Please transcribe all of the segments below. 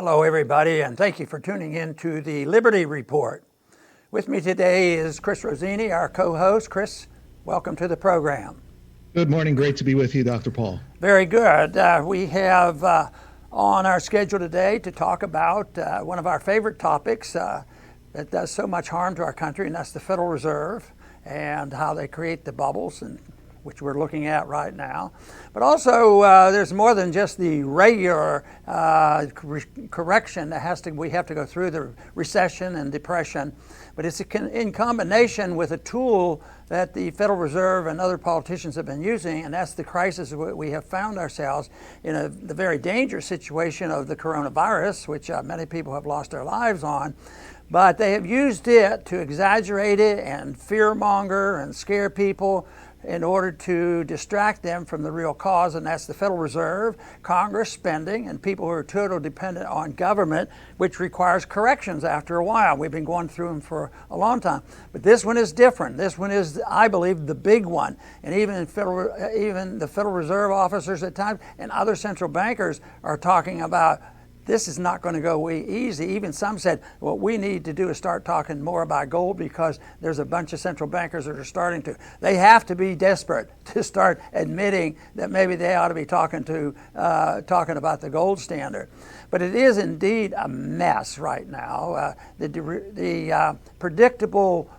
Hello, everybody, and thank you for tuning in to the Liberty Report. With me today is Chris Rossini, our co-host. Chris, welcome to the program. Good morning. Great to be with you, Dr. Paul. Very good. We have on our schedule today to talk about one of our favorite topics that does so much harm to our country, and that's the Federal Reserve and how they create the bubbles, and which we're looking at right now. But also, there's more than just the regular correction that we have to go through, the recession and depression. But it's in combination with a tool that the Federal Reserve and other politicians have been using, and that's the crisis we have found ourselves in the very dangerous situation of the coronavirus, which many people have lost their lives on. But they have used it to exaggerate it and fearmonger and scare people in order to distract them from the real cause, and that's the Federal Reserve, Congress spending, and people who are totally dependent on government, which requires corrections after a while. We've been going through them for a long time. But this one is different. This one is, I believe, the big one. And even the Federal Reserve officers at times and other central bankers are talking about this is not going to go easy. Even some said, what we need to do is start talking more about gold because there's a bunch of central bankers that are starting to. They have to be desperate to start admitting that maybe they ought to be talking about the gold standard. But it is indeed a mess right now. The predictable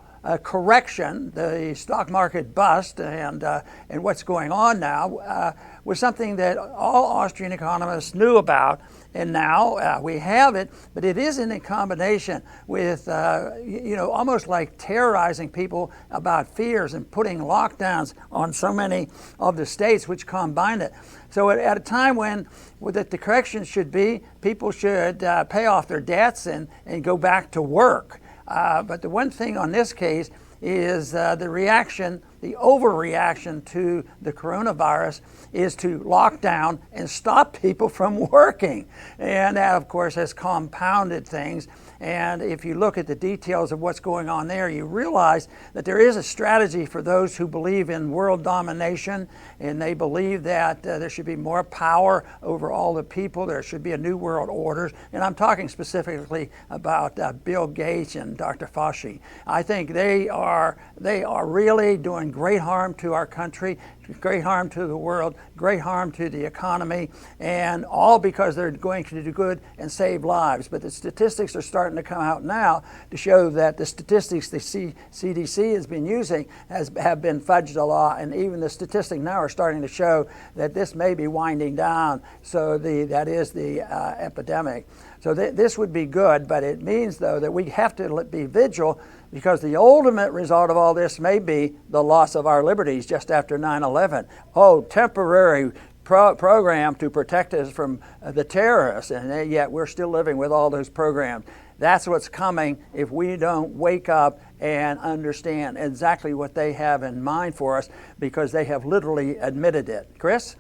correction, the stock market bust, and what's going on now was something that all Austrian economists knew about, and now we have it. But it is in combination with, almost like terrorizing people about fears and putting lockdowns on so many of the states, which combine it. So at a time when that the correction should be, people should pay off their debts and go back to work. But the one thing on this case is the reaction, the overreaction to the coronavirus is to lock down and stop people from working. And that, of course, has compounded things. And if you look at the details of what's going on there, you realize that there is a strategy for those who believe in world domination, and they believe that there should be more power over all the people. There should be a new world order. And I'm talking specifically about Bill Gates and Dr. Fauci. I think they are really doing great harm to our country, great harm to the world, great harm to the economy, and all because they're going to do good and save lives. But the statistics are starting to come out now to show that the statistics the CDC has been using have been fudged a lot, and even the statistics now are starting to show that this may be winding down. So that is the epidemic. So this would be good, but it means, though, that we have to be vigilant, because the ultimate result of all this may be the loss of our liberties just after 9/11. Oh, temporary program to protect us from the terrorists, and yet we're still living with all those programs. That's what's coming if we don't wake up and understand exactly what they have in mind for us, because they have literally admitted it. Chris?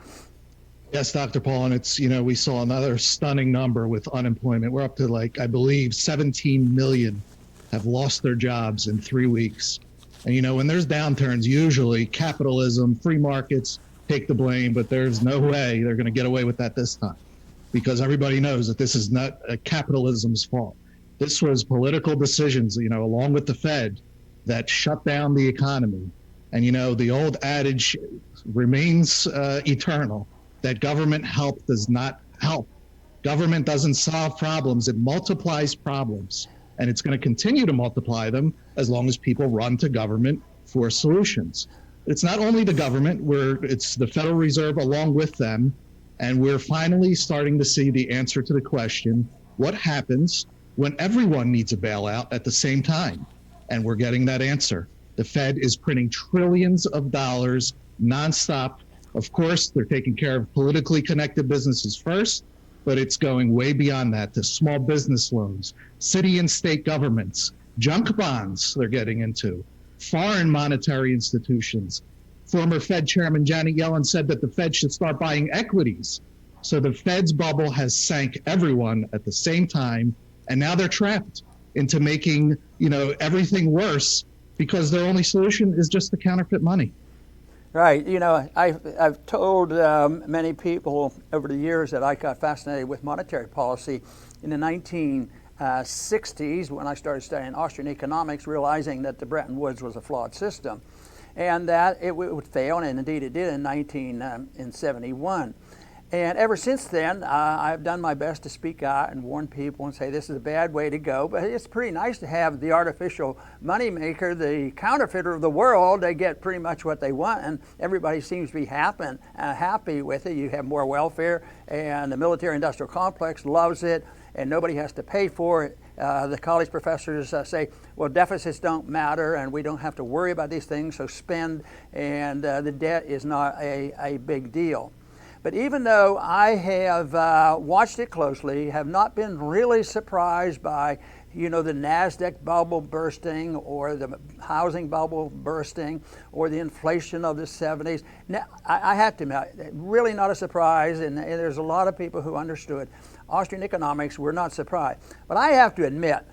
Yes, Dr. Paul, and it's, we saw another stunning number with unemployment. We're up to, I believe 17 million have lost their jobs in 3 weeks. And when there's downturns, usually capitalism, free markets take the blame, but there's no way they're going to get away with that this time, because everybody knows that this is not capitalism's fault. This was political decisions, along with the Fed, that shut down the economy. And, the old adage remains eternal, that government help does not help. Government doesn't solve problems, it multiplies problems. And it's going to continue to multiply them as long as people run to government for solutions. It's not only the government, it's the Federal Reserve along with them. And we're finally starting to see the answer to the question, what happens when everyone needs a bailout at the same time? And we're getting that answer. The Fed is printing trillions of dollars nonstop. Of course, they're taking care of politically connected businesses first, but it's going way beyond that to small business loans, city and state governments, junk bonds they're getting into, foreign monetary institutions. Former Fed Chairman Janet Yellen said that the Fed should start buying equities. So the Fed's bubble has sank everyone at the same time, and now they're trapped into making, everything worse, because their only solution is just the counterfeit money. Right. I've told many people over the years that I got fascinated with monetary policy in the 1960s when I started studying Austrian economics, realizing that the Bretton Woods was a flawed system and that it would fail, and indeed it did in 1971. And ever since then, I've done my best to speak out and warn people and say this is a bad way to go. But it's pretty nice to have the artificial moneymaker, the counterfeiter of the world. They get pretty much what they want, and everybody seems to be happy with it. You have more welfare, and the military-industrial complex loves it, and nobody has to pay for it. The college professors say, well, deficits don't matter, and we don't have to worry about these things, so spend, and the debt is not a big deal. But even though I have watched it closely, have not been really surprised by, the NASDAQ bubble bursting or the housing bubble bursting or the inflation of the 70s, now, I have to admit, really not a surprise, and there's a lot of people who understood Austrian economics were not surprised. But I have to admit,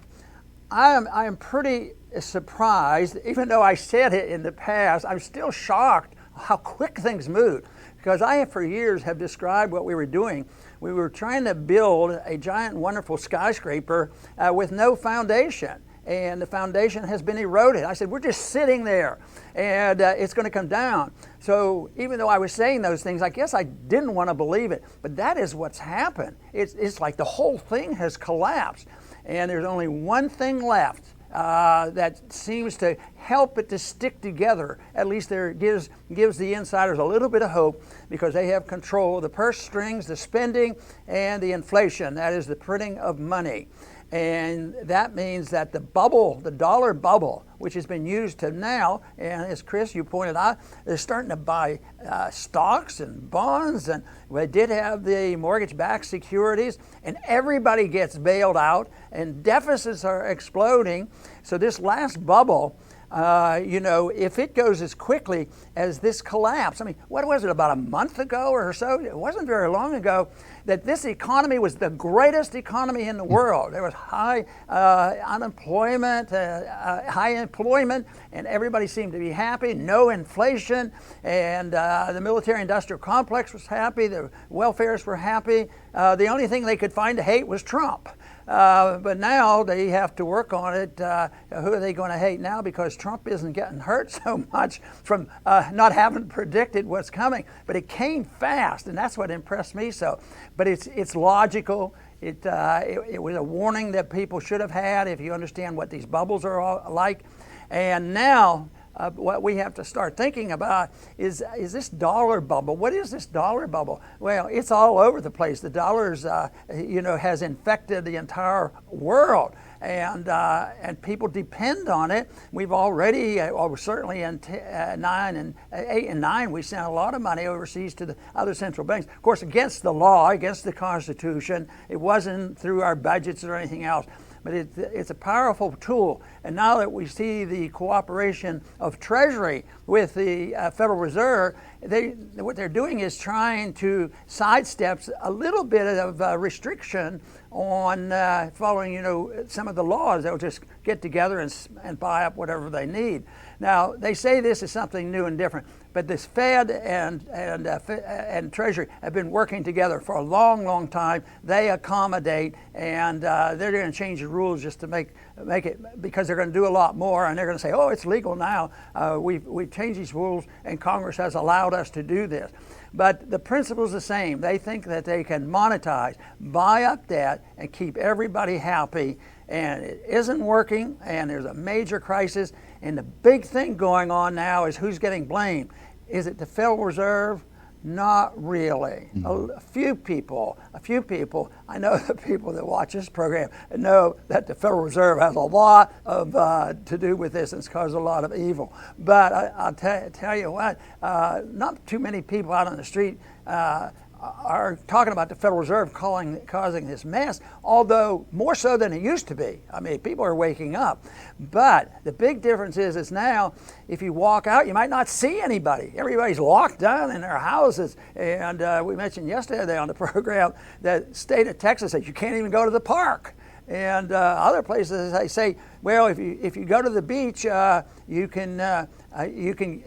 I am pretty surprised, even though I said it in the past, I'm still shocked how quick things moved. Because I, for years, have described what we were doing. We were trying to build a giant, wonderful skyscraper with no foundation. And the foundation has been eroded. I said, we're just sitting there, and it's going to come down. So even though I was saying those things, I guess I didn't want to believe it. But that is what's happened. It's like the whole thing has collapsed. And there's only one thing left. That seems to help it to stick together. At least there gives the insiders a little bit of hope because they have control of the purse strings, the spending, and the inflation. That is the printing of money. And that means that the bubble, the dollar bubble, which has been used to now, and as Chris, you pointed out, they're starting to buy stocks and bonds, and they did have the mortgage-backed securities, and everybody gets bailed out, and deficits are exploding. So this last bubble, if it goes as quickly as this collapse, I mean, what was it, about a month ago or so? It wasn't very long ago that this economy was the greatest economy in the world. There was high unemployment, high employment, and everybody seemed to be happy, no inflation, and the military-industrial complex was happy, the welfares were happy. The only thing they could find to hate was Trump. But now they have to work on it. Who are they going to hate now? Because Trump isn't getting hurt so much from not having predicted what's coming. But it came fast, and that's what impressed me so. But it's logical. It was a warning that people should have had if you understand what these bubbles are all like. And now what we have to start thinking about is this dollar bubble. What is this dollar bubble? Well, it's all over the place. The dollar's, has infected the entire world, and people depend on it. We've already, certainly in 8 and 9, we sent a lot of money overseas to the other central banks. Of course, against the law, against the Constitution. It wasn't through our budgets or anything else. But it's a powerful tool. And now that we see the cooperation of Treasury with the Federal Reserve, what they're doing is trying to sidestep a little bit of restriction on following, some of the laws. They'll just get together and buy up whatever they need. Now, they say this is something new and different, but this Fed and Treasury have been working together for a long, long time. They accommodate, and they're going to change the rules just to make it, because they're going to do a lot more, and they're going to say, oh, it's legal now. We've changed these rules, and Congress has allowed us to do this. But the principle is the same. They think that they can monetize, buy up debt, and keep everybody happy. And it isn't working, and there's a major crisis. And the big thing going on now is who's getting blamed. Is it the Federal Reserve? Not really. Mm-hmm. A few people, I know the people that watch this program know that the Federal Reserve has a lot of to do with this and it's caused a lot of evil. But I'll tell you what, not too many people out on the street are talking about the Federal Reserve causing this mess, although more so than it used to be. I mean, people are waking up. But the big difference is now, if you walk out, you might not see anybody. Everybody's locked down in their houses. And we mentioned yesterday on the program that the state of Texas says you can't even go to the park. And other places, they say, well, if you go to the beach, you can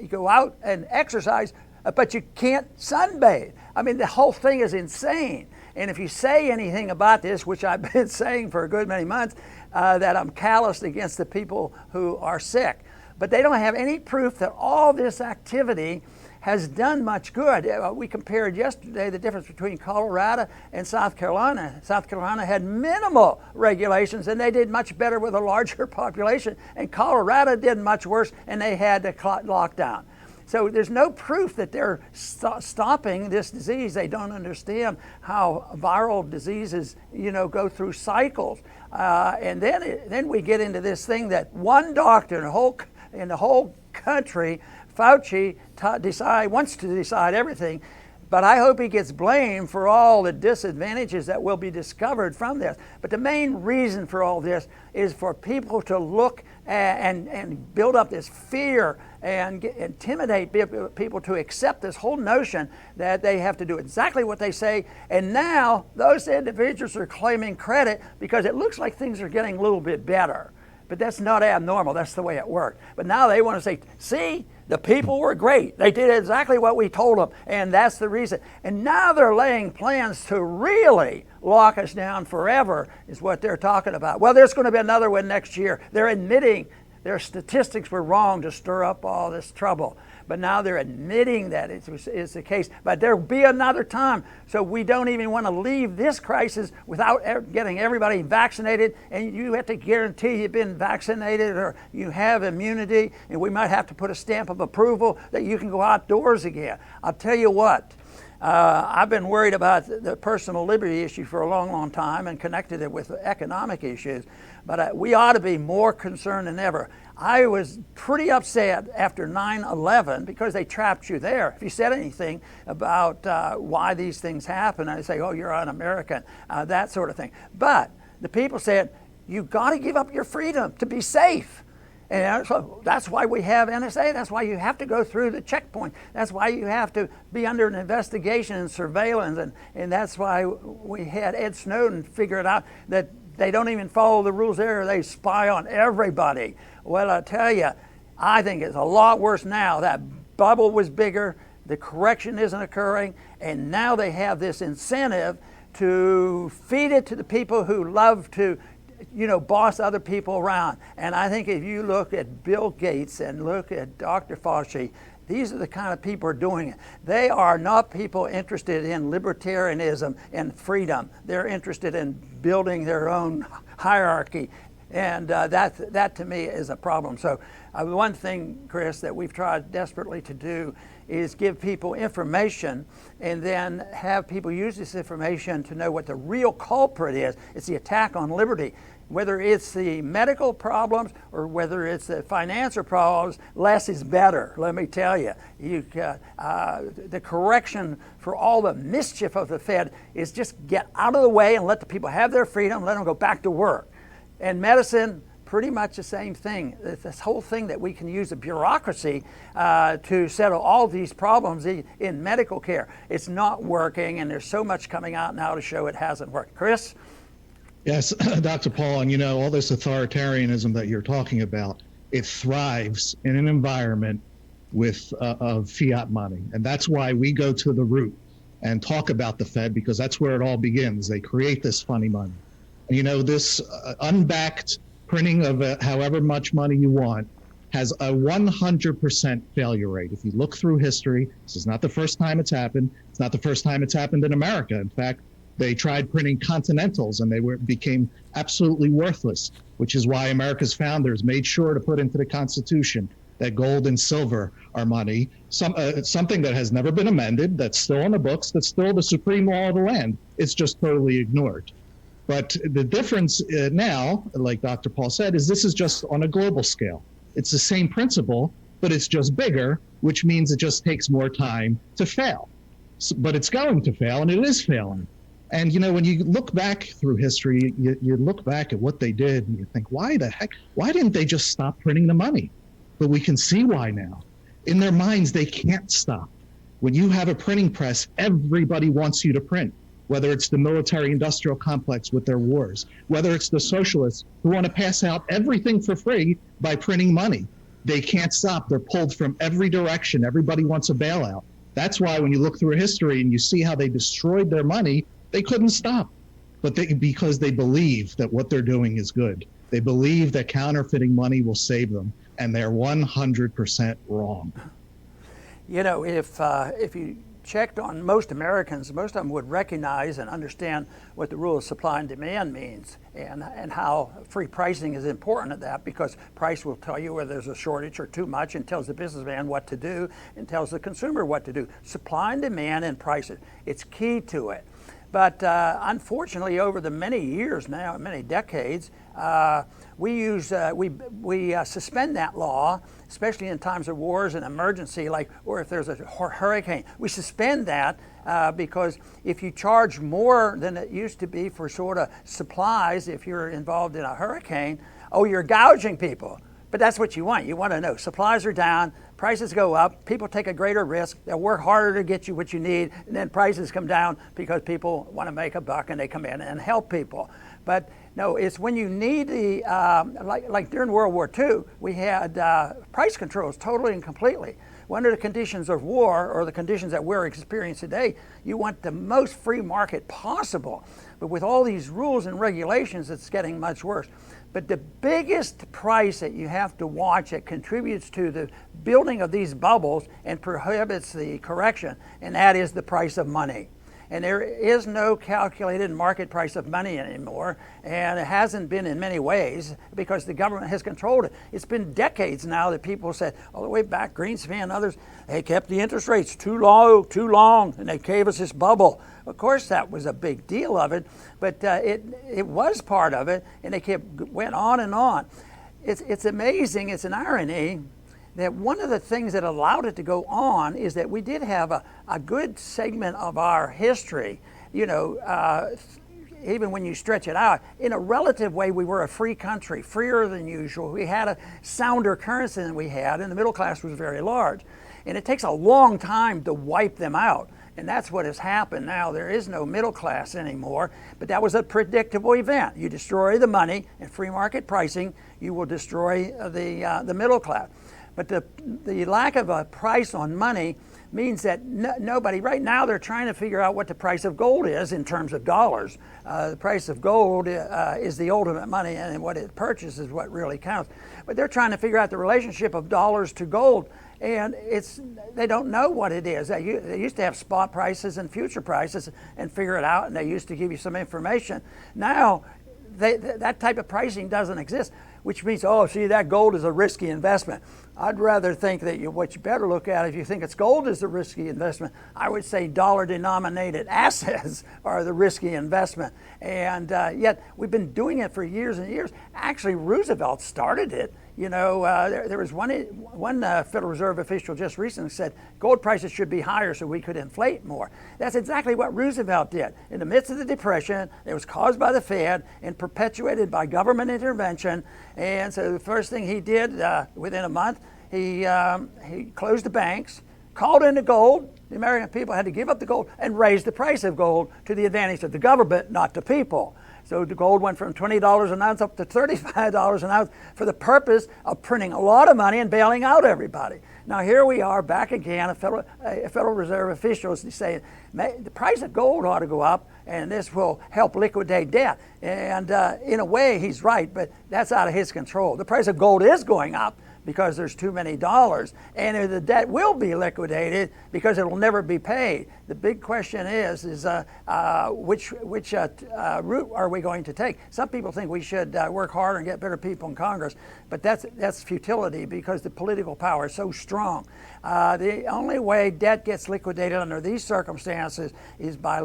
go out and exercise, but you can't sunbathe. I mean, the whole thing is insane. And if you say anything about this, which I've been saying for a good many months, that I'm calloused against the people who are sick. But they don't have any proof that all this activity has done much good. We compared yesterday the difference between Colorado and South Carolina. South Carolina had minimal regulations and they did much better with a larger population. And Colorado did much worse and they had to lock down. So there's no proof that they're stopping this disease. They don't understand how viral diseases, go through cycles. And then we get into this thing that one doctor in the whole country, Fauci, wants to decide everything, but I hope he gets blamed for all the disadvantages that will be discovered from this. But the main reason for all this is for people to look and build up this fear and intimidate people to accept this whole notion that they have to do exactly what they say. And now those individuals are claiming credit because it looks like things are getting a little bit better. But that's not abnormal. That's the way it worked. But now they want to say, see, the people were great. They did exactly what we told them, and that's the reason. And now they're laying plans to really lock us down forever, is what they're talking about. Well, there's going to be another one next year. They're admitting their statistics were wrong to stir up all this trouble. But now they're admitting that it's the case. But there'll be another time. So we don't even want to leave this crisis without getting everybody vaccinated. And you have to guarantee you've been vaccinated or you have immunity. And we might have to put a stamp of approval that you can go outdoors again. I'll tell you what. I've been worried about the personal liberty issue for a long, long time and connected it with economic issues. But we ought to be more concerned than ever. I was pretty upset after 9/11 because they trapped you there. If you said anything about why these things happen, I'd say, oh, you're un-American, that sort of thing. But the people said, you've got to give up your freedom to be safe. And so that's why we have NSA. That's why you have to go through the checkpoint. That's why you have to be under an investigation and surveillance. And that's why we had Ed Snowden figure it out that they don't even follow the rules there. They spy on everybody. Well, I tell you, I think it's a lot worse now. That bubble was bigger. The correction isn't occurring. And now they have this incentive to feed it to the people who love to boss other people around. And I think if you look at Bill Gates and look at Dr. Fauci, these are the kind of people who are doing it. They are not people interested in libertarianism and freedom. They're interested in building their own hierarchy. And that to me is a problem. So one thing, Chris, that we've tried desperately to do is give people information and then have people use this information to know what the real culprit is. It's the attack on liberty. Whether it's the medical problems or whether it's the financial problems, less is better, let me tell you. The correction for all the mischief of the Fed is just get out of the way and let the people have their freedom, let them go back to work. And medicine, pretty much the same thing. This whole thing that we can use the bureaucracy to settle all these problems in medical care. It's not working, and there's so much coming out now to show it hasn't worked. Chris? Yes, Dr. Paul, and all this authoritarianism that you're talking about, it thrives in an environment with of fiat money. And that's why we go to the root and talk about the Fed, because that's where it all begins. They create this funny money. And, this unbacked printing of however much money you want has a 100% failure rate. If you look through history, this is not the first time it's happened. It's not the first time it's happened in America. In fact, they tried printing Continentals and they became absolutely worthless, which is why America's founders made sure to put into the Constitution that gold and silver are money, something that has never been amended, that's still on the books, that's still the supreme law of the land. It's just totally ignored. But the difference now, like Dr. Paul said, is this is just on a global scale. It's the same principle, but it's just bigger, which means it just takes more time to fail. But it's going to fail, and it is failing. And, when you look back through history, you look back at what they did, and you think, why didn't they just stop printing the money? But we can see why now. In their minds, they can't stop. When you have a printing press, everybody wants you to print. Whether it's the military-industrial complex with their wars, whether it's the socialists who want to pass out everything for free by printing money. They can't stop. They're pulled from every direction. Everybody wants a bailout. That's why when you look through history and you see how they destroyed their money, They couldn't stop, but because they believe that what they're doing is good. They believe that counterfeiting money will save them, and they're 100% wrong. You know, if you checked on most Americans, most of them would recognize and understand what the rule of supply and demand means, and how free pricing is important at that, because price will tell you whether there's a shortage or too much, and tells the businessman what to do and tells the consumer what to do. Supply and demand and prices, it's key to it. But unfortunately, over the many years now, many decades, we suspend that law, especially in times of wars and emergency, like, or if there's a hurricane. We suspend that because if you charge more than it used to be for sort of supplies, if you're involved in a hurricane, you're gouging people. But that's what you want. You want to know supplies are down, prices go up, people take a greater risk, they'll work harder to get you what you need, and then prices come down because people want to make a buck and they come in and help people. But no, it's when you need the, like during World War II, we had price controls totally and completely. Under the conditions of war, or the conditions that we're experiencing today, you want the most free market possible. But with all these rules and regulations, it's getting much worse. But the biggest price that you have to watch that contributes to the building of these bubbles and prohibits the correction, and that is the price of money. And there is no calculated market price of money anymore, and it hasn't been in many ways because the government has controlled it. It's been decades now that people said, all the way back, Greenspan and others, they kept the interest rates too low, too long, and they gave us this bubble. Of course, that was a big deal of it, but it was part of it, and they went on and on. It's amazing, it's an irony, that one of the things that allowed it to go on is that we did have a good segment of our history, even when you stretch it out, in a relative way, we were a free country, freer than usual. We had a sounder currency than we had, and the middle class was very large. And it takes a long time to wipe them out. And that's what has happened now. There is no middle class anymore, but that was a predictable event. You destroy the money and free market pricing, you will destroy the middle class. But the lack of a price on money means that nobody, right now they're trying to figure out what the price of gold is in terms of dollars. The price of gold is the ultimate money, and what it purchases is what really counts. But they're trying to figure out the relationship of dollars to gold, and they don't know what it is. They used to have spot prices and future prices and figure it out, and they used to give you some information. Now, that type of pricing doesn't exist, which means, that gold is a risky investment. I'd rather think that what you better look at, if you think it's gold is a risky investment, I would say dollar-denominated assets are the risky investment. And yet we've been doing it for years and years. Actually, Roosevelt started it. There was one Federal Reserve official just recently said gold prices should be higher so we could inflate more. That's exactly what Roosevelt did. In the midst of the Depression, it was caused by the Fed and perpetuated by government intervention. And so the first thing he did within a month, he closed the banks, called in the gold. The American people had to give up the gold and raise the price of gold to the advantage of the government, not the people. So the gold went from $20 an ounce up to $35 an ounce for the purpose of printing a lot of money and bailing out everybody. Now here we are back again, a Federal Reserve officials saying the price of gold ought to go up and this will help liquidate debt. And in a way he's right, but that's out of his control. The price of gold is going up because there's too many dollars, and the debt will be liquidated because it will never be paid. The big question is which route are we going to take? Some people think we should work harder and get better people in Congress, but that's futility because the political power is so strong. The only way debt gets liquidated under these circumstances is by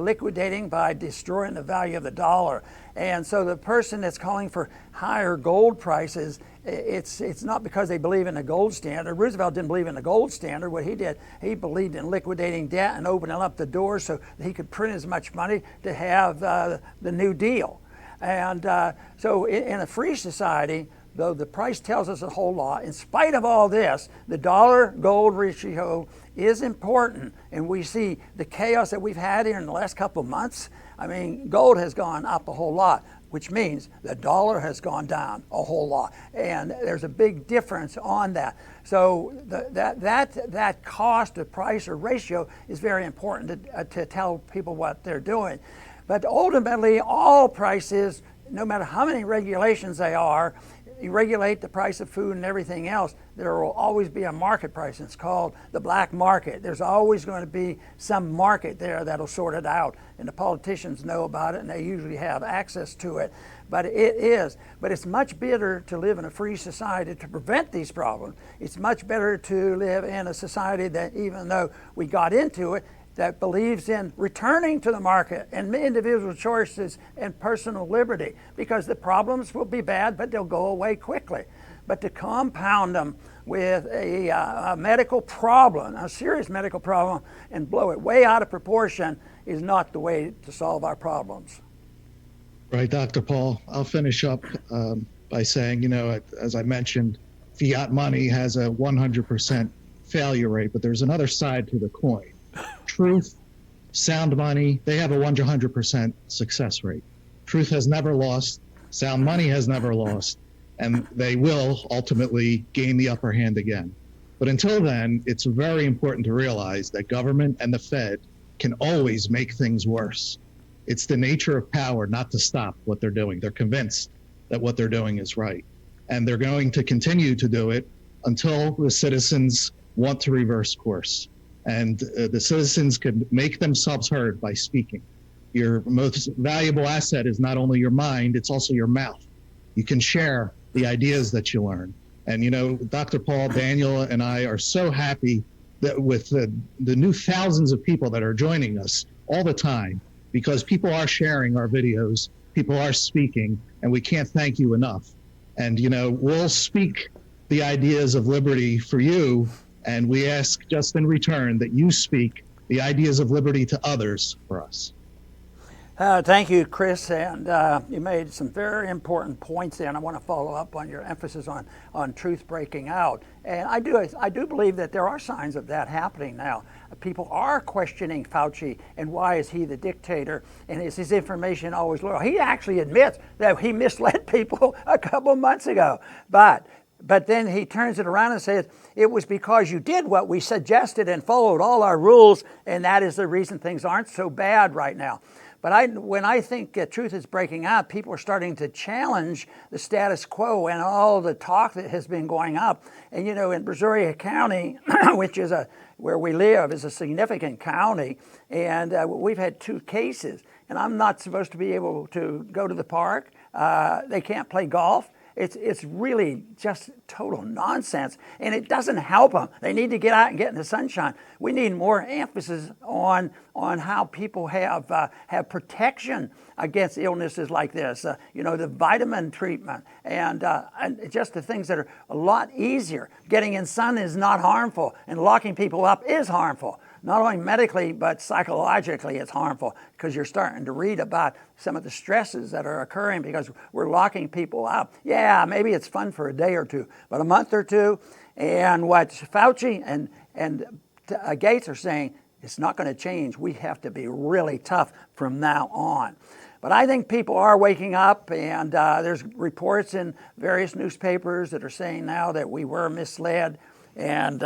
destroying the value of the dollar. And so the person that's calling for higher gold prices, it's not because they believe in the gold standard. Roosevelt didn't believe in the gold standard. What he did, he believed in liquidating debt and opening up the doors so that he could print as much money to have the New Deal. And so in a free society, though the price tells us a whole lot, in spite of all this, the dollar-gold ratio is important. And we see the chaos that we've had here in the last couple of months. I mean, gold has gone up a whole lot, which means the dollar has gone down a whole lot. And there's a big difference on that. So that cost of price or ratio is very important to tell people what they're doing. But ultimately, all prices, no matter how many regulations they are, you regulate the price of food and everything else, there will always be a market price. It's called the black market. There's always going to be some market there that'll sort it out. And the politicians know about it, and they usually have access to it. But it's much better to live in a free society to prevent these problems. It's much better to live in a society that, even though we got into it, that believes in returning to the market and individual choices and personal liberty, because the problems will be bad, but they'll go away quickly. But to compound them with a medical problem, a serious medical problem, and blow it way out of proportion is not the way to solve our problems. Right, Dr. Paul. I'll finish up by saying, as I mentioned, fiat money has a 100% failure rate, but there's another side to the coin. Truth, sound money, they have a 100% success rate. Truth has never lost, sound money has never lost, and they will ultimately gain the upper hand again. But until then, it's very important to realize that government and the Fed can always make things worse. It's the nature of power not to stop what they're doing. They're convinced that what they're doing is right. And they're going to continue to do it until the citizens want to reverse course. And the citizens can make themselves heard by speaking. Your most valuable asset is not only your mind, it's also your mouth. You can share the ideas that you learn. And Dr. Paul, Daniel, and I are so happy that with the new thousands of people that are joining us all the time, because people are sharing our videos, people are speaking, and we can't thank you enough. And we'll speak the ideas of liberty for you, and we ask just in return that you speak the ideas of liberty to others for us. Thank you, Chris, and you made some very important points there, and I want to follow up on your emphasis on truth breaking out. And I do believe that there are signs of that happening now. People are questioning Fauci, and why is he the dictator, and is his information always loyal? He actually admits that he misled people a couple months ago, but then he turns it around and says, it was because you did what we suggested and followed all our rules, and that is the reason things aren't so bad right now. But when I think truth is breaking out, people are starting to challenge the status quo and all the talk that has been going up. And in Brazoria County, which is where we live, is a significant county, and we've had 2 cases. And I'm not supposed to be able to go to the park. They can't play golf. It's really just total nonsense, and it doesn't help them. They need to get out and get in the sunshine. We need more emphasis on how people have protection against illnesses like this. The vitamin treatment and just the things that are a lot easier. Getting in sun is not harmful, and locking people up is harmful. Not only medically, but psychologically it's harmful, because you're starting to read about some of the stresses that are occurring because we're locking people up. Yeah, maybe it's fun for a day or two, but a month or two, and what Fauci and Gates are saying, it's not going to change. We have to be really tough from now on. But I think people are waking up, and there's reports in various newspapers that are saying now that we were misled. And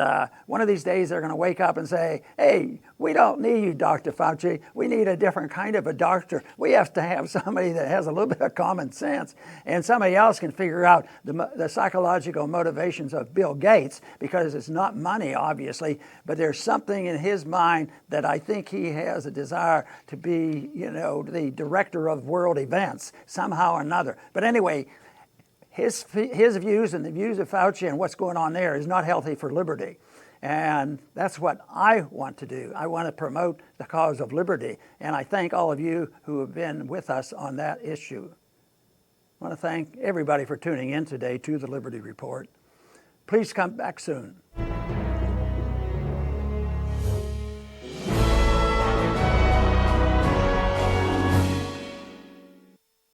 one of these days they're going to wake up and say, hey, we don't need you, Dr. Fauci. We need a different kind of a doctor. We have to have somebody that has a little bit of common sense, and somebody else can figure out the psychological motivations of Bill Gates, because it's not money, obviously, but there's something in his mind that I think he has a desire to be, the director of world events somehow or another. But anyway, his views and the views of Fauci and what's going on there is not healthy for liberty. And that's what I want to do. I want to promote the cause of liberty. And I thank all of you who have been with us on that issue. I want to thank everybody for tuning in today to the Liberty Report. Please come back soon.